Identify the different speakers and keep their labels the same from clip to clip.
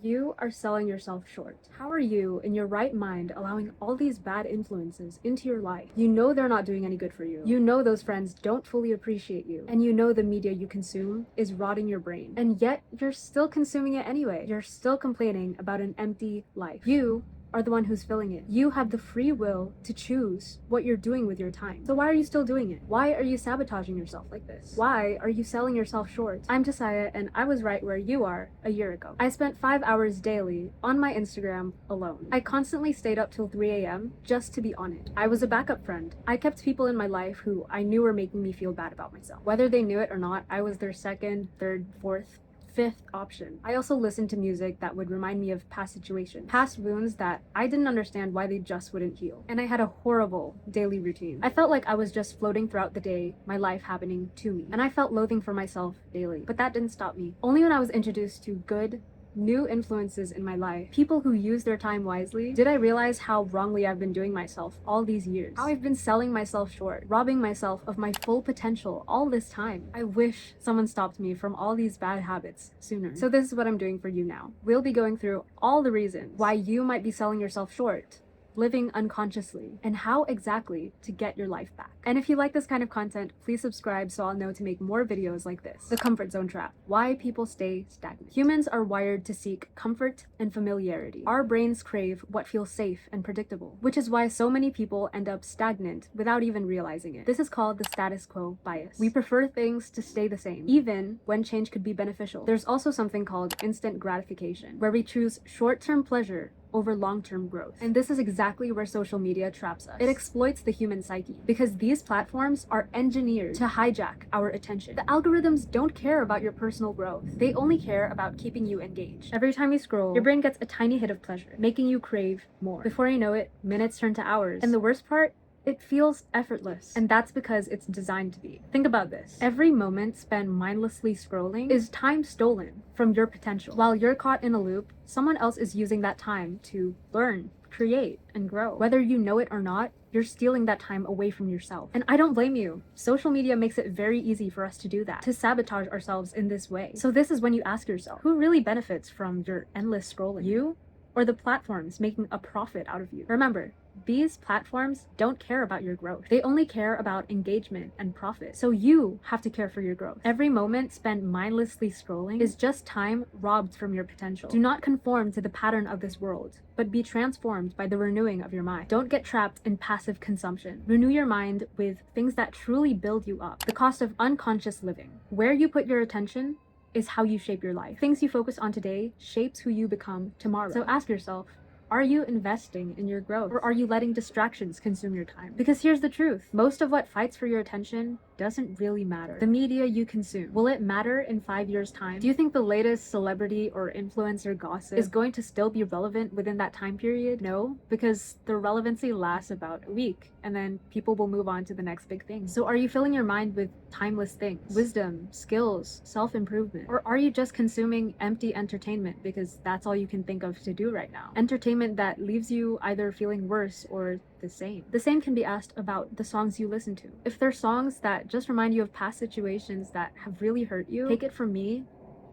Speaker 1: You are selling yourself short. How are you, in your right mind, allowing all these bad influences into your life? You know they're not doing any good for you. You know those friends don't fully appreciate you. And you know the media you consume is rotting your brain. And yet, you're still consuming it anyway. You're still complaining about an empty life. You are the one who's filling it. You have the free will to choose what you're doing with your time. So why are you still doing it? Why are you sabotaging yourself like this? Why are you selling yourself short? I'm Jessiah, and I was right where you are a year ago. I spent 5 hours daily on my Instagram alone. I constantly stayed up till 3 a.m. just to be on it. I was a backup friend. I kept people in my life who I knew were making me feel bad about myself. Whether they knew it or not, I was their second, third, fourth, fifth option. I also listened to music that would remind me of past situations, past wounds that I didn't understand why they just wouldn't heal. And I had a horrible daily routine. I felt like I was just floating throughout the day, my life happening to me. And I felt loathing for myself daily. But that didn't stop me. Only when I was introduced to good, new influences in my life, people who use their time wisely, did I realize how wrongly I've been doing myself all these years. How I've been selling myself short, robbing myself of my full potential all this time. I wish someone stopped me from all these bad habits sooner. So this is what I'm doing for you now. We'll be going through all the reasons why you might be selling yourself short, living unconsciously, and how exactly to get your life back. And if you like this kind of content, please subscribe so I'll know to make more videos like this. The comfort zone trap. Why people stay stagnant. Humans are wired to seek comfort and familiarity. Our brains crave what feels safe and predictable, which is why so many people end up stagnant without even realizing it. This is called the status quo bias. We prefer things to stay the same, even when change could be beneficial. There's also something called instant gratification, where we choose short-term pleasure over long-term growth. And this is exactly where social media traps us. It exploits the human psyche because these platforms are engineered to hijack our attention. The algorithms don't care about your personal growth. They only care about keeping you engaged. Every time you scroll, your brain gets a tiny hit of pleasure, making you crave more. Before you know it, minutes turn to hours. And the worst part, it feels effortless, and that's because it's designed to be. Think about this. Every moment spent mindlessly scrolling is time stolen from your potential. While you're caught in a loop, someone else is using that time to learn, create, and grow. Whether you know it or not, you're stealing that time away from yourself. And I don't blame you. Social media makes it very easy for us to do that, to sabotage ourselves in this way. So this is when you ask yourself, who really benefits from your endless scrolling? You or the platforms making a profit out of you? Remember, these platforms don't care about your growth. They only care about engagement and profit. So you have to care for your growth. Every moment spent mindlessly scrolling is just time robbed from your potential. Do not conform to the pattern of this world, but be transformed by the renewing of your mind. Don't get trapped in passive consumption. Renew your mind with things that truly build you up. The cost of unconscious living. Where you put your attention is how you shape your life. Things you focus on today shapes who you become tomorrow. So ask yourself, are you investing in your growth, or are you letting distractions consume your time? Because here's the truth. Most of what fights for your attention doesn't really matter. The media you consume, will it matter in 5 years' time? Do you think the latest celebrity or influencer gossip is going to still be relevant within that time period? No, because the relevancy lasts about a week, and then people will move on to the next big thing. So are you filling your mind with timeless things, wisdom, skills, self-improvement? Or are you just consuming empty entertainment because that's all you can think of to do right now? Entertainment that leaves you either feeling worse or the same. The same can be asked about the songs you listen to. If they're songs that just remind you of past situations that have really hurt you, take it from me,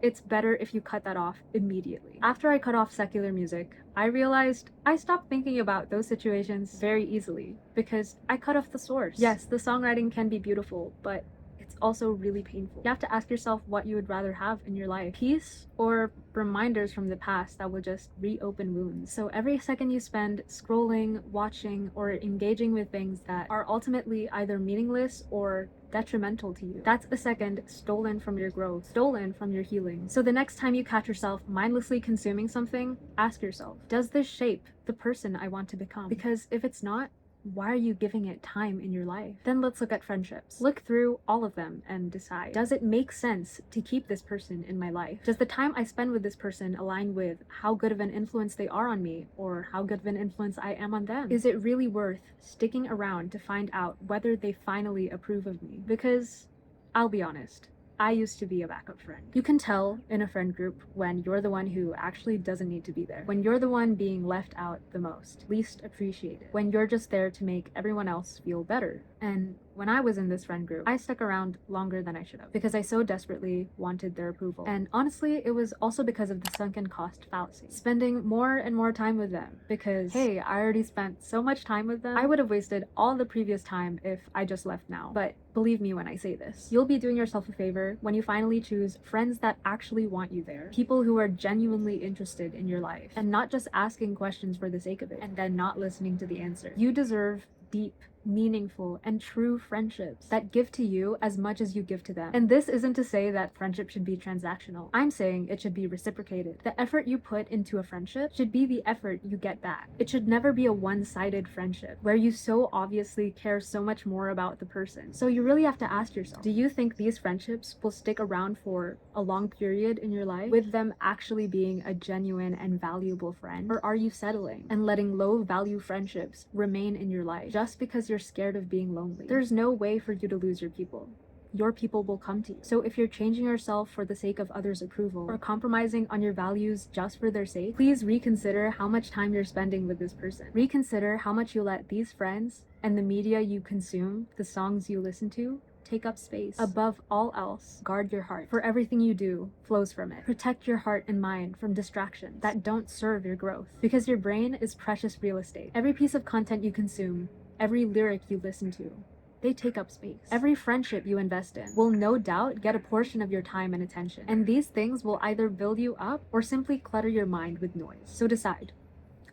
Speaker 1: it's better if you cut that off immediately. After I cut off secular music, I realized I stopped thinking about those situations very easily because I cut off the source. Yes, the songwriting can be beautiful, but it's also really painful. You have to ask yourself what you would rather have in your life. Peace or reminders from the past that will just reopen wounds. So every second you spend scrolling, watching, or engaging with things that are ultimately either meaningless or detrimental to you, that's a second stolen from your growth, stolen from your healing. So the next time you catch yourself mindlessly consuming something, ask yourself, does this shape the person I want to become? Because if it's not, why are you giving it time in your life? Then let's look at friendships. Look through all of them and decide, does it make sense to keep this person in my life? Does the time I spend with this person align with how good of an influence they are on me, or how good of an influence I am on them? Is it really worth sticking around to find out whether they finally approve of me? Because I'll be honest, I used to be a backup friend. You can tell in a friend group when you're the one who actually doesn't need to be there. When you're the one being left out the most, least appreciated. When you're just there to make everyone else feel better. And When I was in this friend group, I stuck around longer than I should have because I so desperately wanted their approval. And honestly, it was also because of the sunken cost fallacy. Spending more and more time with them because, hey, I already spent so much time with them. I would have wasted all the previous time if I just left now. But believe me when I say this, you'll be doing yourself a favor when you finally choose friends that actually want you there. People who are genuinely interested in your life and not just asking questions for the sake of it and then not listening to the answer. You deserve deep, meaningful, and true friendships that give to you as much as you give to them. And this isn't to say that friendship should be transactional. I'm saying it should be reciprocated. The effort you put into a friendship should be the effort you get back. It should never be a one-sided friendship where you so obviously care so much more about the person. So you really have to ask yourself, do you think these friendships will stick around for a long period in your life with them actually being a genuine and valuable friend? Or are you settling and letting low-value friendships remain in your life just because you're scared of being lonely? There's no way for you to lose your people. Your people will come to you. So if you're changing yourself for the sake of others' approval or compromising on your values just for their sake, please reconsider how much time you're spending with this person. Reconsider how much you let these friends and the media you consume, the songs you listen to, take up space. Above all else, guard your heart, for everything you do flows from it. Protect your heart and mind from distractions that don't serve your growth, because your brain is precious real estate. Every piece of content you consume, every lyric you listen to, they take up space. Every friendship you invest in will no doubt get a portion of your time and attention, and these things will either build you up or simply clutter your mind with noise. So decide,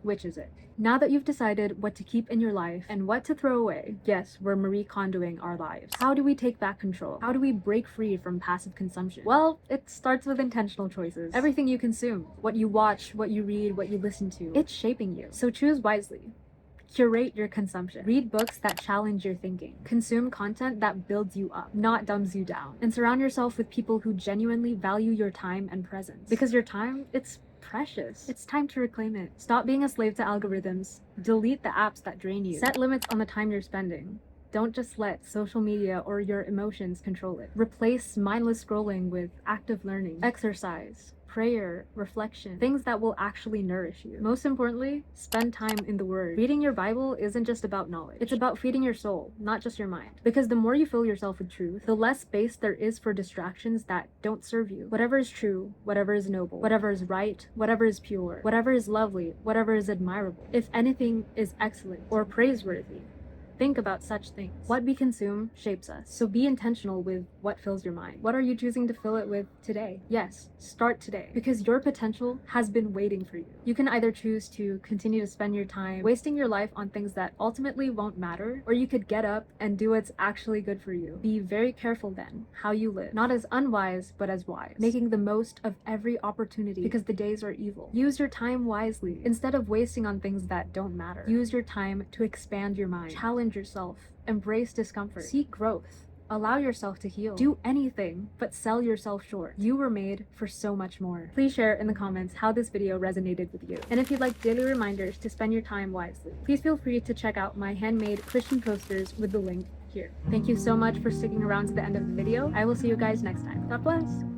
Speaker 1: which is it? Now that you've decided what to keep in your life and what to throw away, yes, we're Marie Kondoing our lives. How do we take back control? How do we break free from passive consumption? Well, it starts with intentional choices. Everything you consume, what you watch, what you read, what you listen to, it's shaping you. So choose wisely. Curate your consumption. Read books that challenge your thinking. Consume content that builds you up, not dumbs you down. And surround yourself with people who genuinely value your time and presence. Because your time, it's precious. It's time to reclaim it. Stop being a slave to algorithms. Delete the apps that drain you. Set limits on the time you're spending. Don't just let social media or your emotions control it. Replace mindless scrolling with active learning, exercise, prayer, reflection, things that will actually nourish you. Most importantly, spend time in the Word. Reading your Bible isn't just about knowledge. It's about feeding your soul, not just your mind. Because the more you fill yourself with truth, the less space there is for distractions that don't serve you. Whatever is true, whatever is noble, whatever is right, whatever is pure, whatever is lovely, whatever is admirable, if anything is excellent or praiseworthy, think about such things. What we consume shapes us. So be intentional with what fills your mind. What are you choosing to fill it with today? Yes, start today, because your potential has been waiting for you. You can either choose to continue to spend your time wasting your life on things that ultimately won't matter, or you could get up and do what's actually good for you. Be very careful then how you live, not as unwise, but as wise, making the most of every opportunity because the days are evil. Use your time wisely instead of wasting on things that don't matter. Use your time to expand your mind. Challenge yourself, embrace discomfort, seek growth, allow yourself to heal. Do anything but sell yourself short. You were made for so much more. Please share in the comments how this video resonated with you. And if you'd like daily reminders to spend your time wisely, please feel free to check out my handmade Christian posters with the link here. Thank you so much for sticking around to the end of the video. I will see you guys next time. God bless.